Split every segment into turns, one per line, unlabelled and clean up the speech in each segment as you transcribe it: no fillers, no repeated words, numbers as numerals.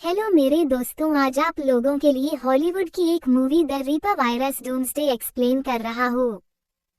Hello मेरे दोस्तों, आज आप लोगों के लिए हॉलीवुड की एक movie the RIPA virus doomsday explain कर रहा हूँ।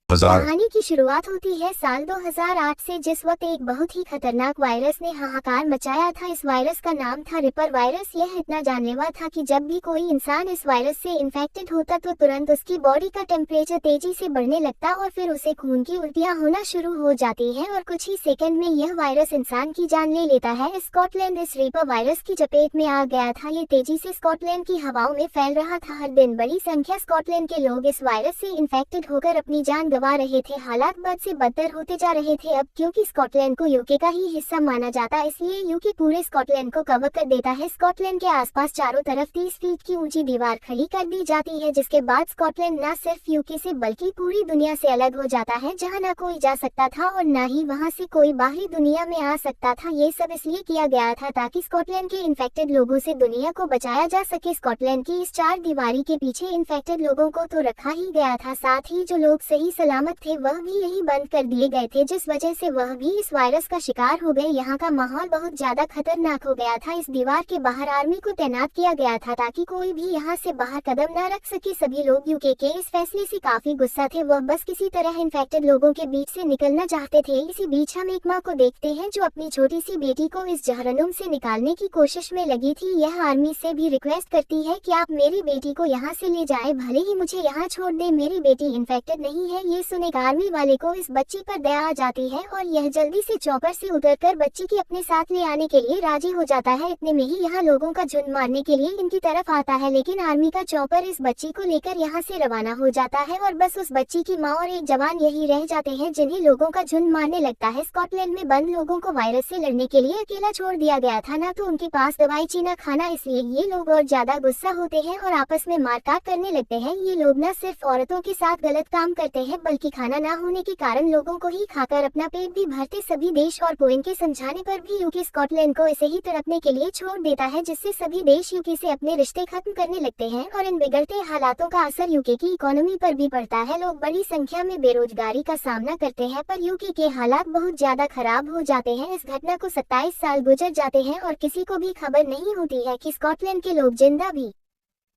कहानी की शुरुआत होती है साल 2008 से, जिस वक्त एक बहुत ही खतरनाक वायरस ने हाहाकार मचाया था। इस वायरस का नाम था रिपर वायरस। यह इतना जानलेवा था कि जब भी कोई इंसान इस वायरस से इन्फेक्टेड होता तो तुरंत उसकी बॉडी का टेम्परेचर तेजी से बढ़ने लगता और फिर उसे खून की उल्टियां होना शुरू हो जाती है और कुछ ही सेकंड में यह वायरस इंसान की जान ले लेता है। स्कॉटलैंड इस रिपर वायरस की चपेट में आ गया था। ये तेजी से स्कॉटलैंड की हवाओं में फैल रहा था। हर दिन बड़ी संख्या स्कॉटलैंड के लोग इस वायरस से इन्फेक्टेड होकर अपनी जान गंवा रहे थे। हालात बद से बदतर होते जा रहे थे। अब क्योंकि स्कॉटलैंड को यूके का ही हिस्सा माना जाता, इसलिए यूके पूरे स्कॉटलैंड को कवर कर देता है। स्कॉटलैंड के आसपास चारों तरफ 30 फीट की ऊंची दीवार खड़ी कर दी जाती है, जिसके बाद स्कॉटलैंड न सिर्फ यूके से बल्कि पूरी दुनिया से अलग हो जाता है, जहां न कोई जा सकता था और न ही वहां से कोई बाहरी दुनिया में आ सकता था। ये सब इसलिए किया गया था ताकि स्कॉटलैंड के इन्फेक्टेड लोगों से दुनिया को बचाया जा सके। स्कॉटलैंड की इस चार दीवारी के पीछे इन्फेक्टेड लोगों को तो रखा ही गया था, साथ ही जो लोग सही सलामत थे वह भी यही बंद कर दिए गए थे, जिस वजह से वह भी इस वायरस का शिकार हो गए। यहाँ का माहौल बहुत ज्यादा खतरनाक हो गया था। इस दीवार के बाहर आर्मी को तैनात किया गया था ताकि कोई भी यहाँ से बाहर कदम न रख सके। सभी लोग यूके के इस फैसले से काफी गुस्सा थे। वह बस किसी तरह इन्फेक्टेड लोगों के बीच से निकलना चाहते थे। इसी बीच हम एक माँ को देखते हैं जो अपनी छोटी सी बेटी को इस जहन्नुम से निकालने की कोशिश में लगी थी। यह आर्मी से भी रिक्वेस्ट करती है कि आप मेरी बेटी को यहाँ से ले जाए, भले ही मुझे यहाँ छोड़ दे, मेरी बेटी इन्फेक्टेड नहीं है। ये सुनकर आर्मी वाले को इस बच्ची पर दया आ जाती है और यह जल्दी से चॉपर से उतरकर बच्ची की अपने साथ ले आने के लिए राजी हो जाता है। इतने में ही यहाँ लोगों का झुंड मारने के लिए इनकी तरफ आता है, लेकिन आर्मी का चॉपर इस बच्ची को लेकर यहाँ से रवाना हो जाता है और बस उस बच्ची की माँ और एक जवान यही रह जाते हैं, जिन्हें लोगों का झुंड मारने लगता है। स्कॉटलैंड में बंद लोगों को वायरस से लड़ने के लिए अकेला छोड़ दिया गया था, ना तो उनके पास दवाई चीना खाना, इसलिए ये लोग और ज्यादा गुस्सा होते हैं और आपस में मारकाट करने लगते हैं। ये लोग न सिर्फ औरतों के साथ गलत काम करते हैं, बल्कि खाना न होने के कारण लोगों को ही खाकर अपना पेट भी भरते। सभी देश और पोइन के समझाने पर भी यूके स्कॉटलैंड को ऐसे ही तड़पने के लिए छोड़ देता है, जिससे सभी देश यूके से अपने रिश्ते खत्म करने लगते हैं और इन बिगड़ते हालातों का असर यूके की इकोनॉमी पर भी पड़ता है। लोग बड़ी संख्या में बेरोजगारी का सामना करते हैं, पर यूके के हालात बहुत ज्यादा खराब हो जाते हैं। इस घटना को 27 साल गुजर जाते हैं और किसी को भी खबर नहीं होती है कि स्कॉटलैंड के लोग जिंदा भी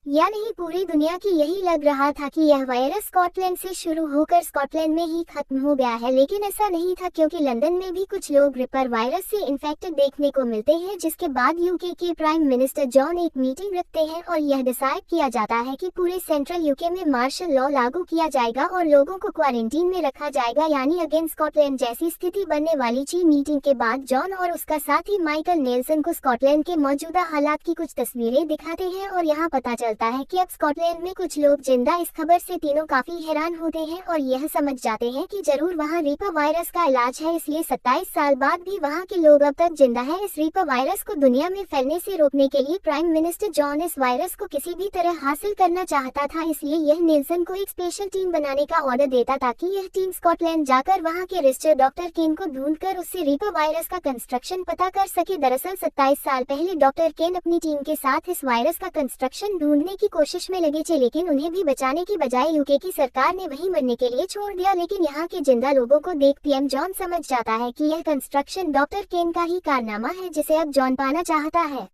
या नहीं। पूरी दुनिया की यही लग रहा था कि यह वायरस स्कॉटलैंड से शुरू होकर स्कॉटलैंड में ही खत्म हो गया है, लेकिन ऐसा नहीं था, क्योंकि लंदन में भी कुछ लोग रिपर वायरस से इन्फेक्टेड देखने को मिलते हैं। जिसके बाद यूके के प्राइम मिनिस्टर जॉन एक मीटिंग रखते हैं और यह डिसाइड किया जाता है कि पूरे सेंट्रल यूके में मार्शल लॉ लागू किया जाएगा और लोगों को क्वारंटीन में रखा जाएगा, यानी अगेंस्ट स्कॉटलैंड जैसी स्थिति बनने वाली थी। मीटिंग के बाद जॉन और उसका साथी माइकल नेल्सन को स्कॉटलैंड के मौजूदा हालात की कुछ तस्वीरें दिखाते हैं और यहाँ पता चलता है कि अब स्कॉटलैंड में कुछ लोग जिंदा। इस खबर से तीनों काफी हैरान होते हैं और यह समझ जाते हैं कि जरूर वहाँ रिपर वायरस का इलाज है, इसलिए 27 साल बाद भी वहाँ के लोग अब तक जिंदा है। इस रिपर वायरस को दुनिया में फैलने से रोकने के लिए प्राइम मिनिस्टर जॉन इस वायरस को किसी भी तरह हासिल करना चाहता था, इसलिए यह नेल्सन को एक स्पेशल टीम बनाने का ऑर्डर देता ताकि यह टीम स्कॉटलैंड जाकर वहाँ के रजिस्टर्ड डॉक्टर केन को ढूंढकर उससे रिपर वायरस का कंस्ट्रक्शन पता कर सके। दरअसल 27 साल पहले डॉक्टर केन अपनी टीम के साथ इस वायरस का कंस्ट्रक्शन ढूंढने की कोशिश में लगे थे, लेकिन उन्हें भी बचाने की बजाय यूके की सरकार ने वहीं मरने के लिए छोड़ दिया। लेकिन यहाँ के जिंदा लोगों को देख पीएम जॉन समझ जाता है कि यह कंस्ट्रक्शन डॉक्टर केन का ही कारनामा है, जिसे अब जॉन पाना चाहता है।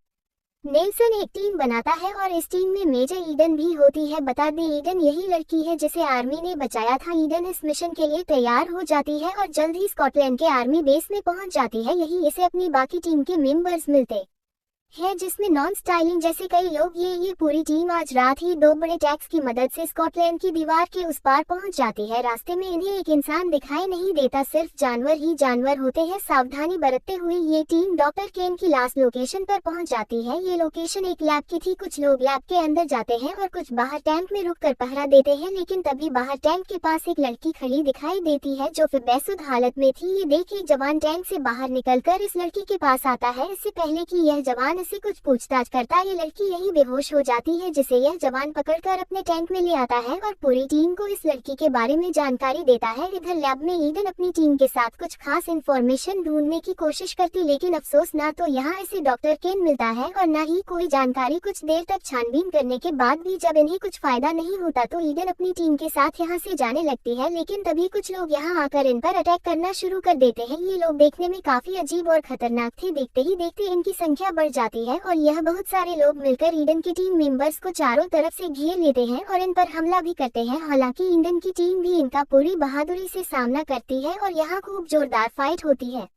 नेल्सन एक टीम बनाता है और इस टीम में मेजर ईडन भी होती है। बता दें, ईडन यही लड़की है जिसे आर्मी ने बचाया था। ईडन इस मिशन के लिए तैयार हो जाती है और जल्द ही स्कॉटलैंड के आर्मी बेस में पहुंच जाती है। यही इसे अपनी बाकी टीम के मेंबर्स मिलते है, जिसमें नॉन स्टाइलिंग जैसे कई लोग। ये पूरी टीम आज रात ही दो बड़े टैक्स की मदद से स्कॉटलैंड की दीवार के उस पार पहुंच जाती है। रास्ते में इन्हें एक इंसान दिखाई नहीं देता, सिर्फ जानवर ही जानवर होते हैं। सावधानी बरतते हुए ये टीम डॉक्टर केन की लास्ट लोकेशन पर पहुंच जाती है। ये लोकेशन एक लैब की थी। कुछ लोग लैब के अंदर जाते हैं और कुछ बाहर टैंक में रुककर पहरा देते हैं, लेकिन तभी बाहर टैंक के पास एक लड़की खड़ी दिखाई देती है जो फिर बेसुध हालत में थी। ये देख एक जवान टैंक से बाहर निकलकर इस लड़की के पास आता है। इससे पहले कि यह जवान इससे कुछ पूछताछ करता, ये लड़की यही बेहोश हो जाती है, जिसे यह जवान पकड़कर अपने टैंक में ले आता है और पूरी टीम को इस लड़की के बारे में जानकारी देता है। इधर लैब में ईडन अपनी टीम के साथ कुछ खास इन्फॉर्मेशन ढूंढने की कोशिश करती, लेकिन अफसोस ना तो यहाँ इसे डॉक्टर केन मिलता है और न ही कोई जानकारी। कुछ देर तक छानबीन करने के बाद भी जब इन्हें कुछ फायदा नहीं होता तो ईडन अपनी टीम के साथ यहाँ से जाने लगती है, लेकिन तभी कुछ लोग यहाँ आकर इन पर अटैक करना शुरू कर देते हैं। ये लोग देखने में काफी अजीब और खतरनाक थे। देखते ही देखते इनकी संख्या बढ़ जाती जाती है और यह बहुत सारे लोग मिलकर ईडन की टीम मेंबर्स को चारों तरफ से घेर लेते हैं और इन पर हमला भी करते हैं। हालांकि ईडन की टीम भी इनका पूरी बहादुरी से सामना करती है और यहाँ खूब जोरदार फाइट होती है,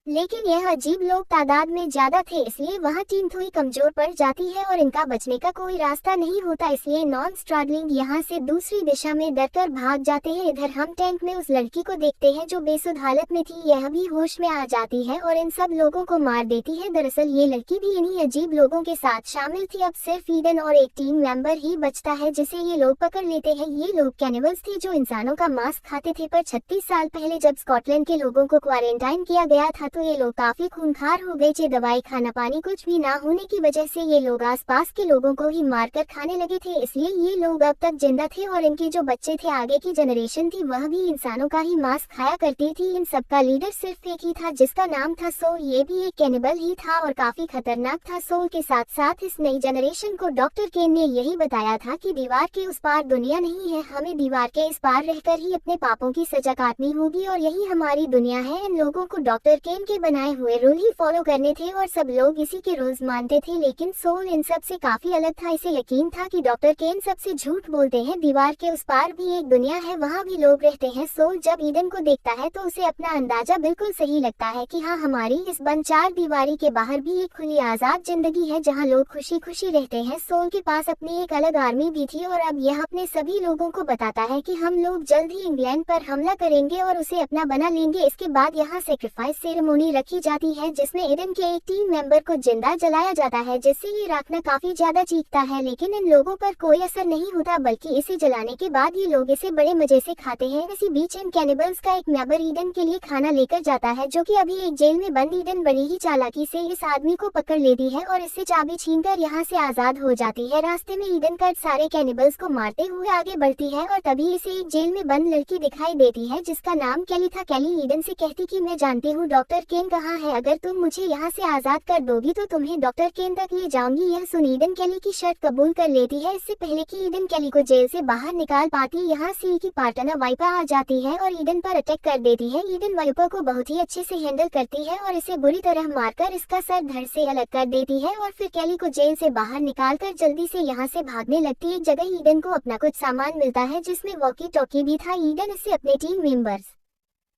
लेकिन यह अजीब लोग तादाद में ज्यादा थे इसलिए वहां टीम थोड़ी कमजोर पड़ जाती है और इनका बचने का कोई रास्ता नहीं होता, इसलिए नॉन स्ट्राडलिंग यहाँ से दूसरी दिशा में डरकर भाग जाते हैं। इधर हम टैंक में उस लड़की को देखते हैं जो बेसुध हालत में थी, यह भी होश में आ जाती है और इन सब लोगों को मार देती है। दरअसल ये लड़की भी इन्हीं अजीब लोगों के साथ शामिल थी। अब सिर्फ ईडन और एक टीम मेंबर ही बचता है जिसे ये लोग पकड़ लेते हैं। ये लोग कैनिबल्स थे जो इंसानों का मांस खाते थे, पर 36 साल पहले जब स्कॉटलैंड के लोगों को क्वारंटाइन किया गया था तो ये लोग काफी खूंखार हो गए थे। दवाई खाना पानी कुछ भी ना होने की वजह से ये लोग आसपास के लोगों को ही मारकर खाने लगे थे, इसलिए ये लोग अब तक जिंदा थे और इनके जो बच्चे थे, आगे की जनरेशन थी, वह भी इंसानों का ही मांस खाया करती थी। इन सबका लीडर सिर्फ एक ही था जिसका नाम था सोल। ये भी एक कैनिबल ही था और काफी खतरनाक था। सोल के साथ साथ इस नई जनरेशन को डॉक्टर केन ने यही बताया था कि दीवार के उस पार दुनिया नहीं है, हमें दीवार के इस पार रहकर ही अपने पापों की सजा काटनी होगी और यही हमारी दुनिया है। इन लोगों को डॉक्टर केन के बनाए हुए रूल ही फॉलो करने थे और सब लोग इसी के रूल्स मानते थे, लेकिन सोल इन सब से काफी अलग था। इसे यकीन था कि डॉक्टर केन सबसे झूठ बोलते हैं, दीवार के उस पार भी एक दुनिया है, वहाँ भी लोग रहते हैं। सोल जब ईडन को देखता है तो उसे अपना अंदाजा बिल्कुल सही लगता है कि हाँ, हमारी इस बंद चार दीवारी के बाहर भी एक खुली आजाद जिंदगी है जहाँ लोग खुशी खुशी रहते हैं। सोल के पास अपनी एक अलग आर्मी भी थी और अब यह अपने सभी लोगों को बताता है कि हम लोग जल्द ही इंग्लैंड पर हमला करेंगे और उसे अपना बना लेंगे। इसके बाद यहाँ सेक्रीफाइस सेरेमोनी रखी जाती है जिसमें ईडन के एक टीम मेंबर को जिंदा जलाया जाता है, जिससे ये राखना काफी ज्यादा चीखता है, लेकिन इन लोगों पर कोई असर नहीं होता, बल्कि इसे जलाने के बाद ये लोग इसे बड़े मजे से खाते हैं। इसी बीच इन कैनिबल्स का एक मेंबर ईडन के लिए खाना लेकर जाता है, जो कि अभी एक जेल में बंद। ईडन बड़ी ही चालाकी से इस आदमी को पकड़ लेती है और इससे चाबी छीनकर यहाँ से आजाद हो जाती है। रास्ते में ईडन कर सारे कैनिबल्स को मारते हुए आगे बढ़ती है और तभी इसे एक जेल में बंद लड़की दिखाई देती है जिसका नाम कैली था। कैली ईडन से कहती कि मैं जानती हूँ डॉक्टर केन कहाँ है, अगर तुम मुझे यहाँ से आजाद कर दोगी तो तुम्हें डॉक्टर केन तक ले जाऊंगी। यह सुन ईडन कैली की शर्त कबूल कर लेती है। इससे पहले कि ईडन कैली को जेल से बाहर निकाल पाती, यहाँ सी की पार्टनर वाइपा आ जाती है और ईडन पर अटैक कर देती है। ईडन वाइपा को बहुत ही अच्छे से हैंडल करती है और इसे बुरी तरह मारकर इसका सर धड़ से अलग कर देती है और फिर कैली को जेल से बाहर निकालकर जल्दी से यहाँ से भागने लगती है। एक जगह ईडन को अपना कुछ सामान मिलता है जिसमें वॉकी टॉकी भी था। ईडन इससे अपने टीम मेंबर्स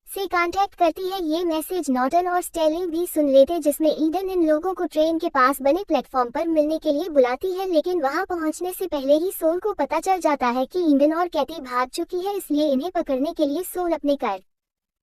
से कांटेक्ट करती है। ये मैसेज नॉर्टन और स्टेलिंग भी सुन लेते, जिसमें ईडन इन लोगों को ट्रेन के पास बने प्लेटफॉर्म पर मिलने के लिए बुलाती है, लेकिन वहां पहुंचने से पहले ही सोल को पता चल जाता है कि ईडन और कैटी भाग चुकी है, इसलिए इन्हें पकड़ने के लिए सोल अपने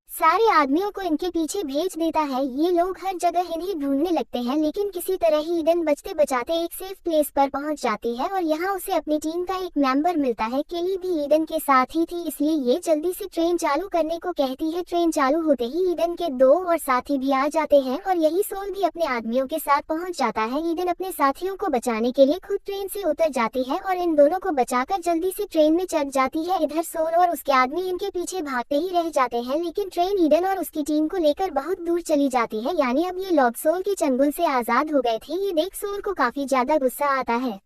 सारे आदमियों को इनके पीछे भेज देता है। ये लोग हर जगह इन्हें ढूंढने लगते हैं, लेकिन किसी तरह ही ईडन बचते बचाते एक सेफ प्लेस पर पहुंच जाती है और यहाँ उसे अपनी टीम का एक मेंबर मिलता है। केली भी ईडन के साथ ही थी, इसलिए ये जल्दी से ट्रेन चालू करने को कहती है। ट्रेन चालू होते ही ईडन के 2 और साथी भी आ जाते हैं और यही सोल भी अपने आदमियों के साथ पहुँच जाता है। ईडन अपने साथियों को बचाने के लिए खुद ट्रेन से उतर जाती है और इन दोनों को बचाकर जल्दी से ट्रेन में चढ़ जाती है। इधर सोल और उसके आदमी इनके पीछे भागते ही रह जाते हैं, लेकिन ट्रेन ईडन और उसकी टीम को लेकर बहुत दूर चली जाती है, यानी अब ये लोग सोल के चंगुल से आजाद हो गए थे। ये देख सोल को काफी ज्यादा गुस्सा आता है,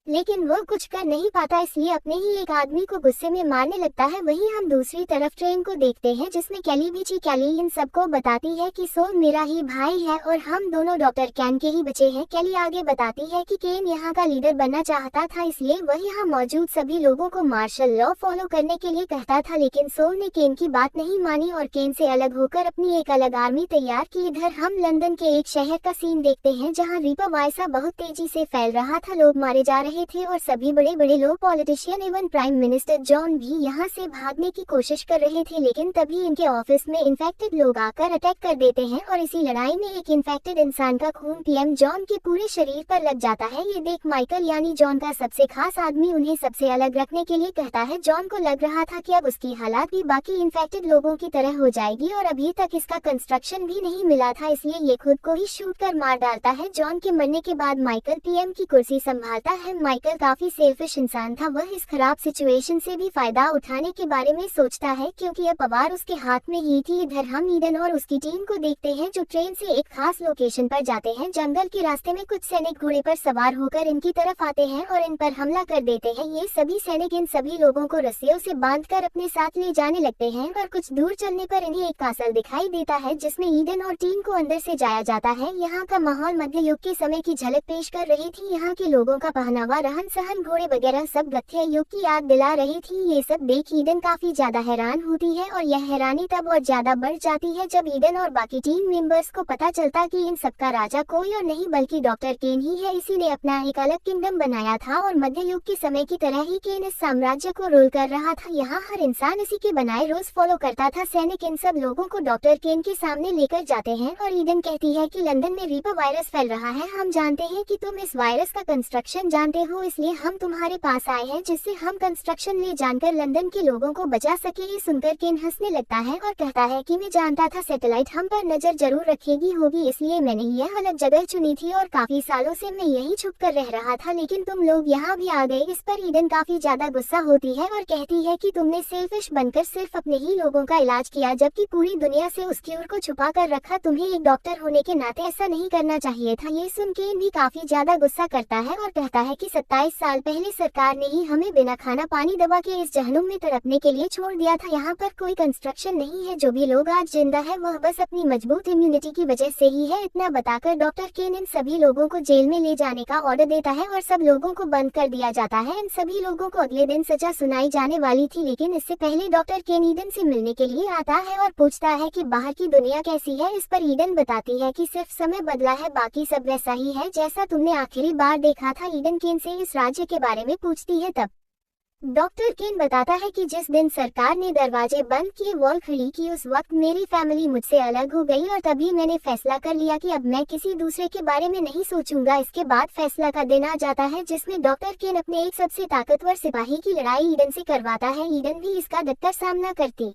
लेकिन वो कुछ कर नहीं पाता, इसलिए अपने ही एक आदमी को गुस्से में मारने लगता है। वहीं हम दूसरी तरफ ट्रेन को देखते हैं जिसमें कैली भी थी। कैली इन सबको बताती है कि सोल मेरा ही भाई है और हम दोनों डॉक्टर केन के ही बचे हैं। कैली आगे बताती है कि केन यहाँ का लीडर बनना चाहता था, इसलिए वह यहाँ मौजूद सभी लोगों को मार्शल लॉ फॉलो करने के लिए कहता था, लेकिन सोल ने केन की बात नहीं मानी और केन से अलग होकर अपनी एक अलग आर्मी तैयार की। इधर हम लंदन के एक शहर का सीन देखते हैं जहाँ रीपा वायसा बहुत तेजी से फैल रहा था, लोग मारे जा रहे थे और सभी बड़े बड़े लोग पॉलिटिशियन एवं प्राइम मिनिस्टर जॉन भी यहाँ से भागने की कोशिश कर रहे थे, लेकिन तभी इनके ऑफिस में इन्फेक्टेड लोग आकर अटैक कर देते हैं और इसी लड़ाई में एक इन्फेक्टेड इंसान का खून पीएम जॉन के पूरे शरीर पर लग जाता है। ये देख माइकल यानी जॉन का सबसे खास आदमी उन्हें सबसे अलग रखने के लिए कहता है। जॉन को लग रहा था कि अब उसकी हालात भी बाकी इन्फेक्टेड लोगों की तरह हो जाएगी और अभी तक इसका कंस्ट्रक्शन भी नहीं मिला था, इसलिए ये खुद को ही शूट कर मार डालता है। जॉन के मरने के बाद माइकल पीएम की कुर्सी संभालता है। माइकल काफी सेल्फिश इंसान था। वह इस खराब सिचुएशन से भी फायदा उठाने के बारे में सोचता है क्योंकि अब पावर उसके हाथ में ही थी। इधर हम ईडन और उसकी टीम को देखते हैं जो ट्रेन से एक खास लोकेशन पर जाते हैं। जंगल के रास्ते में कुछ सैनिक घोड़े पर सवार होकर इनकी तरफ आते हैं और इन पर हमला कर देते हैं। ये सभी सैनिक इन सभी लोगों को रस्सियों से बांधकर अपने साथ ले जाने लगते हैं और कुछ दूर चलने पर इन्हें एक कासल दिखाई देता है जिसमें ईडन और टीम को अंदर से जाया जाता है। यहाँ का माहौल मध्य युग के समय की झलक पेश कर रही थी। यहाँ के लोगों का पहनावा, रहन सहन, घोड़े वगैरह सब मध्य युग की याद दिला रही थी। ये सब देख ईडन काफी ज्यादा हैरान होती है और यह हैरानी तब और ज्यादा बढ़ जाती है जब ईडन और बाकी टीम मेंबर्स को पता चलता कि इन सबका राजा कोई और नहीं बल्कि डॉक्टर केन ही है। इसी ने अपना एक अलग किंगडम बनाया था और मध्य युग के समय की तरह ही केन इस साम्राज्य को रूल कर रहा था। यहाँ हर इंसान इसी के बनाए रूल्स फॉलो करता था। सैनिक इन सब लोगों को डॉक्टर केन के सामने लेकर जाते हैं और ईडन कहती है कि लंदन में रीपर वायरस फैल रहा है। हम जानते हैं कि तुम इस वायरस का कंस्ट्रक्शन जानते हो, इसलिए हम तुम्हारे पास आए हैं जिससे हम कंस्ट्रक्शन ले जानकर लंदन के लोगों को बचा सके। ये सुनकर केन हंसने लगता है और कहता है कि मैं जानता था सैटेलाइट हम पर नजर जरूर रखेगी होगी, इसलिए मैंने यह अलग जगह चुनी थी और काफी सालों से मैं यही छुप कर रह रहा था, लेकिन तुम लोग यहाँ भी आ गए। इस पर ईडन काफी ज्यादा गुस्सा होती है और कहती है कि तुमने सेल्फिश बनकर सिर्फ अपने ही लोगों का इलाज किया जबकि पूरी दुनिया से उस क्यूर को छुपा कर रखा। तुम्हें एक डॉक्टर होने के नाते ऐसा नहीं करना चाहिए था। ये सुन केन भी काफी ज्यादा गुस्सा करता है और कहता है कि 27 साल पहले सरकार ने ही हमें बिना खाना पानी दवा के इस जहनुम में तड़पने के लिए छोड़ दिया था। यहाँ पर कोई कंस्ट्रक्शन नहीं है। जो भी लोग आज जिंदा है वह बस अपनी मजबूत इम्यूनिटी की वजह से ही है। इतना बताकर डॉक्टर केन इन सभी लोगों को जेल में ले जाने का ऑर्डर देता है और सब लोगों को बंद कर दिया जाता है। इन सभी लोगों को अगले दिन सजा सुनाई जाने वाली थी, लेकिन इससे पहले डॉक्टर केन ईडन से मिलने के लिए आता है और पूछता है कि बाहर की दुनिया कैसी है। इस पर ईडन बताती है कि सिर्फ समय बदला है, बाकी सब वैसा ही है जैसा तुमने आखिरी बार देखा था। ईडन केन से इस राज्य के बारे में पूछती है तब डॉक्टर केन बताता है कि जिस दिन सरकार ने दरवाजे बंद किए, वॉल खड़ी की, उस वक्त मेरी फैमिली मुझसे अलग हो गई और तभी मैंने फैसला कर लिया कि अब मैं किसी दूसरे के बारे में नहीं सोचूंगा। इसके बाद फैसला का दिन आ जाता है जिसमें डॉक्टर केन अपने एक सबसे ताकतवर सिपाही की लड़ाई ईडन से करवाता है। ईडन भी इसका डटकर सामना करती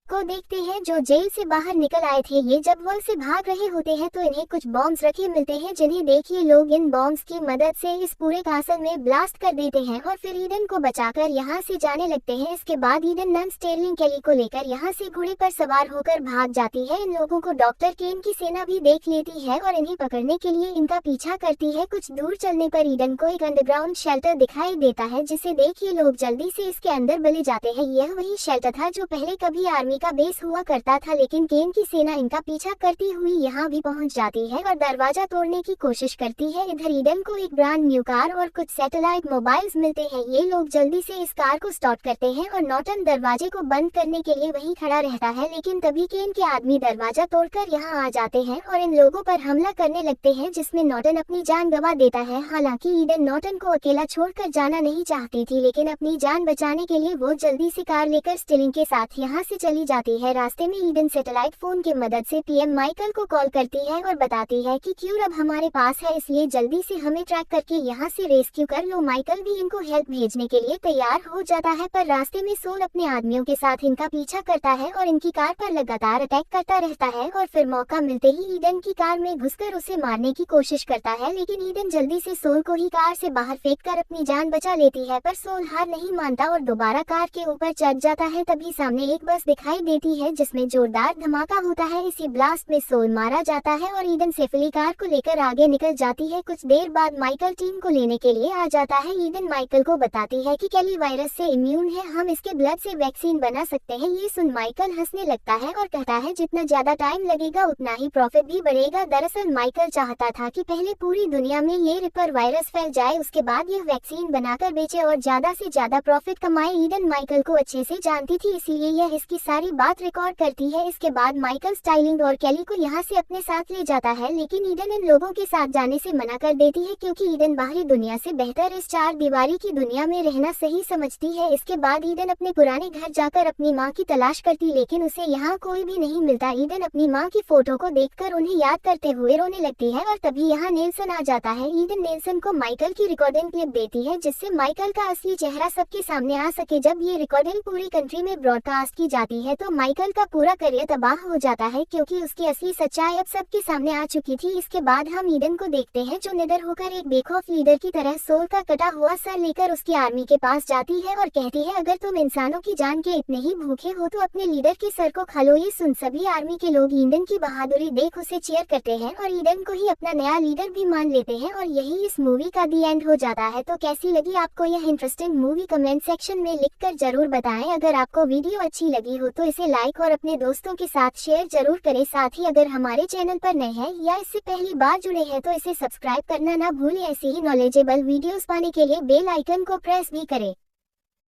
को देखते हैं जो जेल से बाहर निकल आए थे। ये जब वॉल से भाग रहे होते हैं तो इन्हें कुछ बॉम्ब्स रखे मिलते हैं जिन्हें देखिए लोग इन बॉम्ब्स की मदद से इस पूरे कासल में ब्लास्ट कर देते हैं और फिर ईडन को बचाकर यहाँ से जाने लगते हैं। इसके बाद ईडन नन स्टेर्लिंग केली को लेकर यहाँ से घोड़े पर सवार होकर भाग जाती है। इन लोगों को डॉक्टर केन की सेना भी देख लेती है और इन्हें पकड़ने के लिए इनका पीछा करती है। कुछ दूर चलने पर ईडन को एक अंडरग्राउंड शेल्टर दिखाई देता है जिसे देखिए लोग जल्दी से इसके अंदर बले जाते हैं। यह वही शेल्टर था जो पहले कभी आर्मी का बेस हुआ करता था, लेकिन केन की सेना इनका पीछा करती हुई यहाँ भी पहुँच जाती है और दरवाजा तोड़ने की कोशिश करती है। इधर ईडन को एक ब्रांड न्यू कार और कुछ सैटेलाइट मोबाइल्स मिलते हैं। ये लोग जल्दी से इस कार को स्टार्ट करते हैं और नॉर्टन दरवाजे को बंद करने के लिए वहीं खड़ा रहता है, लेकिन तभी केन के आदमी दरवाजा तोड़कर यहाँ आ जाते हैं और इन लोगों पर हमला करने लगते हैं जिसमें नॉर्टन अपनी जान गंवा देता है। हालांकि ईडन नॉर्टन को अकेला छोड़कर जाना नहीं चाहती थी, लेकिन अपनी जान बचाने के लिए वो जल्दी से कार लेकर स्टिलिंग के साथ यहाँ से चली जाती है। रास्ते में ईडन सैटेलाइट फोन की मदद से पीएम माइकल को कॉल करती है और बताती है कि क्यूर अब हमारे पास है, इसलिए जल्दी से हमें ट्रैक करके यहाँ से रेस्क्यू कर लो। माइकल भी इनको हेल्प भेजने के लिए तैयार हो जाता है, पर रास्ते में सोल अपने आदमियों के साथ इनका पीछा करता है और इनकी कार पर लगातार अटैक करता रहता है और फिर मौका मिलते ही ईडन की कार में घुसकर उसे मारने की कोशिश करता है, लेकिन ईडन जल्दी से सोल को ही कार से बाहर फेंक कर अपनी जान बचा लेती है। पर सोल हार नहीं मानता और दोबारा कार के ऊपर चढ़ जाता है। तभी सामने एक बस दिखाई देती है जिसमें जोरदार धमाका होता है। इसी ब्लास्ट में सोल मारा जाता है और ईडन सेफली कार को लेकर आगे निकल जाती है। कुछ देर बाद माइकल टीम को लेने के लिए आ जाता है। ईडन माइकल को बताती है कि केली वायरस से इम्यून है, हम इसके ब्लड से वैक्सीन बना सकते हैं। ये सुन माइकल हंसने लगता है और कहता है जितना ज्यादा टाइम लगेगा उतना ही प्रॉफिट भी बढ़ेगा। दरअसल माइकल चाहता था कि पहले पूरी दुनिया में ये रिपर वायरस फैल जाए, उसके बाद यह वैक्सीन बनाकर बेचे और ज्यादा से ज्यादा प्रॉफिट कमाए। ईडन माइकल को अच्छे से जानती थी, इसलिए यह इसकी सारी बात रिकॉर्ड करती है। इसके बाद माइकल स्टाइलिंग और केली को यहाँ से अपने साथ ले जाता है, लेकिन ईडन इन लोगों के साथ जाने से मना कर देती है क्योंकि ईडन बाहरी दुनिया से बेहतर इस चार दीवारी की दुनिया में रहना सही समझती है। इसके बाद ईडन अपने पुराने घर जाकर अपनी माँ की तलाश करती, लेकिन उसे यहाँ कोई भी नहीं मिलता। ईडन अपनी माँ की फोटो को देखकर उन्हें याद करते हुए रोने लगती है और तभी यहाँ नेल्सन आ जाता है। ईडन नेल्सन को माइकल की रिकॉर्डिंग क्लिप देती है जिससे माइकल का असली चेहरा सबके सामने आ सके। जब ये रिकॉर्डिंग पूरी कंट्री में ब्रॉडकास्ट की जाती है तो माइकल का पूरा करियर तबाह हो जाता है, क्योंकि उसकी असली सच्चाई अब सबके सामने आ चुकी थी। इसके बाद हम ईडन को देखते हैं, जो निडर होकर एक बेखौफ लीडर की तरह सोल का कटा हुआ सर लेकर उसकी आर्मी के पास जाती है और कहती है, अगर तुम इंसानों की जान के इतने ही भूखे हो तो अपने लीडर के सर को खा लो। ये सुन सभी आर्मी के लोग ईडन की बहादुरी देख उसे चीयर करते हैं और ईडन को ही अपना नया लीडर भी मान लेते हैं, और यही इस मूवी का दी एंड हो जाता है। तो कैसी लगी आपको यह इंटरेस्टिंग मूवी, कमेंट सेक्शन में लिखकर जरूर बताएं। अगर आपको वीडियो अच्छी लगी हो तो इसे लाइक और अपने दोस्तों के साथ शेयर जरूर करें। साथ ही अगर हमारे चैनल पर नए हैं या इससे पहली बार जुड़े हैं तो इसे सब्सक्राइब करना ना भूलें। ऐसी ही नॉलेजेबल वीडियोस पाने के लिए बेल आइकन को प्रेस भी करें।